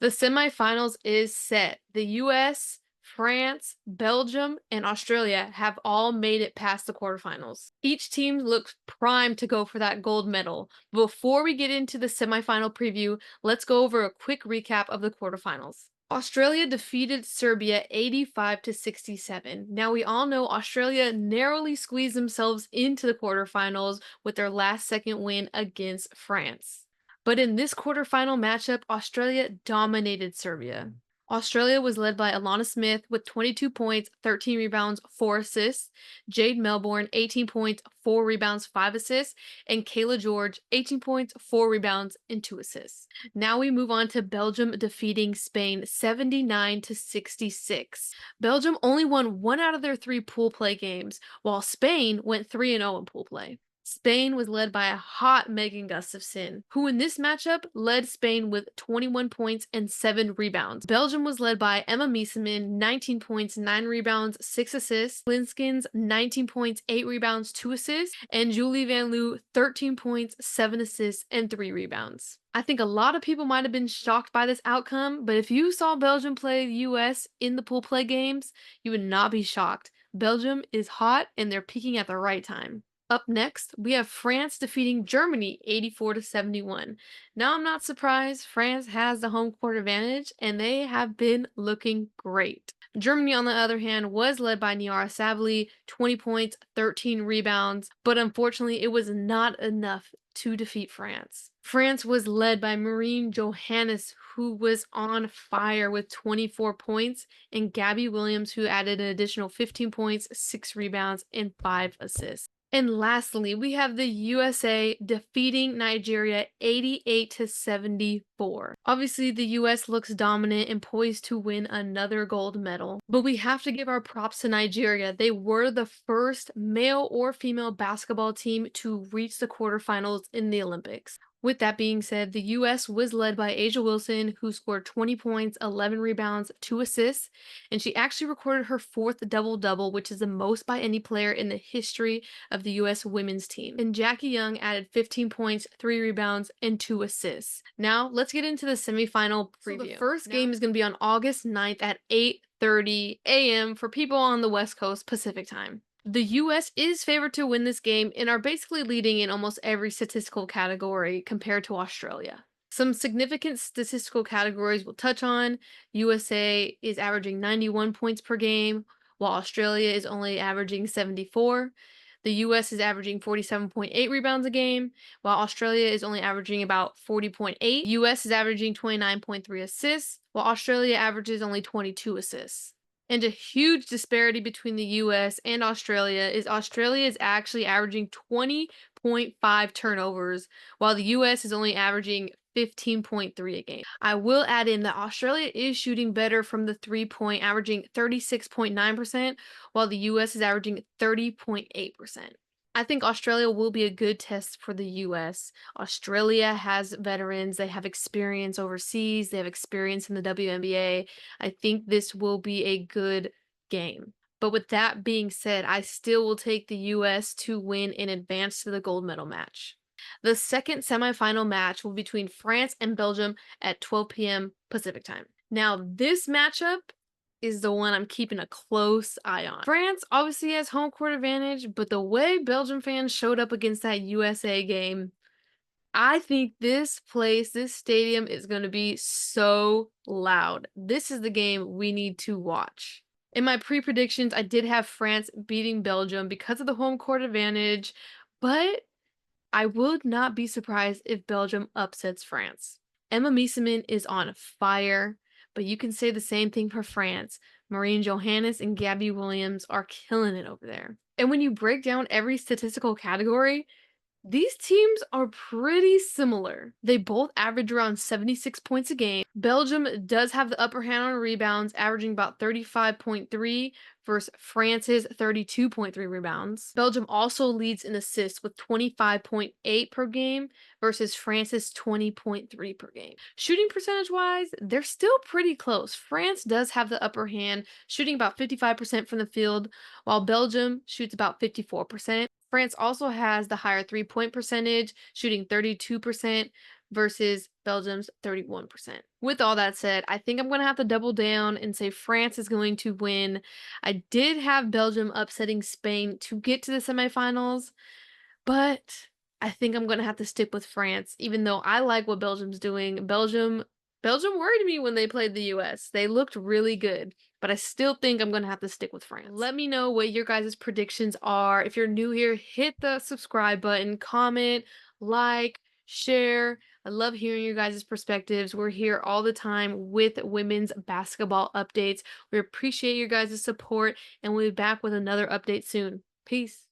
The semifinals is set. The US, France, Belgium, and Australia have all made it past the quarterfinals. Each team looks primed to go for that gold medal. Before we get into the semifinal preview, let's go over a quick recap of the quarterfinals. Australia defeated Serbia 85 to 67. Now we all know Australia narrowly squeezed themselves into the quarterfinals with their last second win against France. But in this quarterfinal matchup, Australia dominated Serbia. Australia was led by Alana Smith with 22 points, 13 rebounds, 4 assists, Jade Melbourne, 18 points, 4 rebounds, 5 assists, and Kayla George, 18 points, 4 rebounds, and 2 assists. Now we move on to Belgium defeating Spain 79 to 66. Belgium only won 1 out of their 3 pool play games, while Spain went 3-0 in pool play. Spain was led by a hot Megan Gustafson, who in this matchup led Spain with 21 points and 7 rebounds. Belgium was led by Emma Mieseman, 19 points, 9 rebounds, 6 assists. Linskins, 19 points, 8 rebounds, 2 assists. And Julie Van Loo, 13 points, 7 assists, and 3 rebounds. I think a lot of people might have been shocked by this outcome, but if you saw Belgium play the US in the pool play games, you would not be shocked. Belgium is hot and they're peaking at the right time. Up next, we have France defeating Germany 84 to 71. Now, I'm not surprised. France has the home court advantage and they have been looking great. Germany, on the other hand, was led by Niara Savali, 20 points, 13 rebounds, but unfortunately, it was not enough to defeat France. France was led by Marine Johannes, who was on fire with 24 points, and Gabby Williams, who added an additional 15 points, 6 rebounds, and 5 assists. And lastly, we have the USA defeating Nigeria 88 to 74. Obviously, the US looks dominant and poised to win another gold medal, but we have to give our props to Nigeria. They were the first male or female basketball team to reach the quarterfinals in the Olympics. With that being said, the US was led by Asia Wilson, who scored 20 points, 11 rebounds, 2 assists, and she actually recorded her 4th double-double, which is the most by any player in the history of the US women's team. And Jackie Young added 15 points, 3 rebounds, and 2 assists. Now, let's get into the semifinal preview. So the first game is going to be on August 9th at 8:30 a.m. for people on the West Coast Pacific time. The US is favored to win this game and are basically leading in almost every statistical category compared to Australia. Some significant statistical categories we'll touch on. USA is averaging 91 points per game, while Australia is only averaging 74. The US is averaging 47.8 rebounds a game, while Australia is only averaging about 40.8. US is averaging 29.3 assists, while Australia averages only 22 assists. And a huge disparity between the US and Australia is actually averaging 20.5 turnovers, while the US is only averaging 15.3 a game. I will add in that Australia is shooting better from the 3-point, averaging 36.9%, while the US is averaging 30.8%. I think Australia will be a good test for the US. Australia has veterans, they have experience overseas, they have experience in the WNBA. I think this will be a good game. But with that being said, I still will take the US to win and advance to the gold medal match. The second semifinal match will be between France and Belgium at 12 p.m. Pacific time. Now, this matchup is the one I'm keeping a close eye on. France obviously has home court advantage, but the way Belgium fans showed up against that USA game, I think this stadium is going to be so loud. This is the game we need to watch. In my pre-predictions, I did have France beating Belgium because of the home court advantage, but I would not be surprised if Belgium upsets France. Emma Mieseman is on fire, but you can say the same thing for France. Marine Johannes and Gabby Williams are killing it over there. And when you break down every statistical category, these teams are pretty similar. They both average around 76 points a game. Belgium does have the upper hand on rebounds, averaging about 35.3 versus France's 32.3 rebounds. Belgium also leads in assists with 25.8 per game versus France's 20.3 per game. Shooting percentage-wise, they're still pretty close. France does have the upper hand, shooting about 55% from the field, while Belgium shoots about 54%. France also has the higher 3-point percentage, shooting 32% versus Belgium's 31%. With all that said, I think I'm going to have to double down and say France is going to win. I did have Belgium upsetting Spain to get to the semifinals, but I think I'm gonna have to stick with France, even though I like what Belgium's doing. Belgium worried me when they played the US. They looked really good, but I still think I'm gonna have to stick with France. Let me know what your guys' predictions are. If you're new here, hit the subscribe button, comment, like, share. I love hearing your guys' perspectives. We're here all the time with women's basketball updates. We appreciate your guys' support, and we'll be back with another update soon. Peace.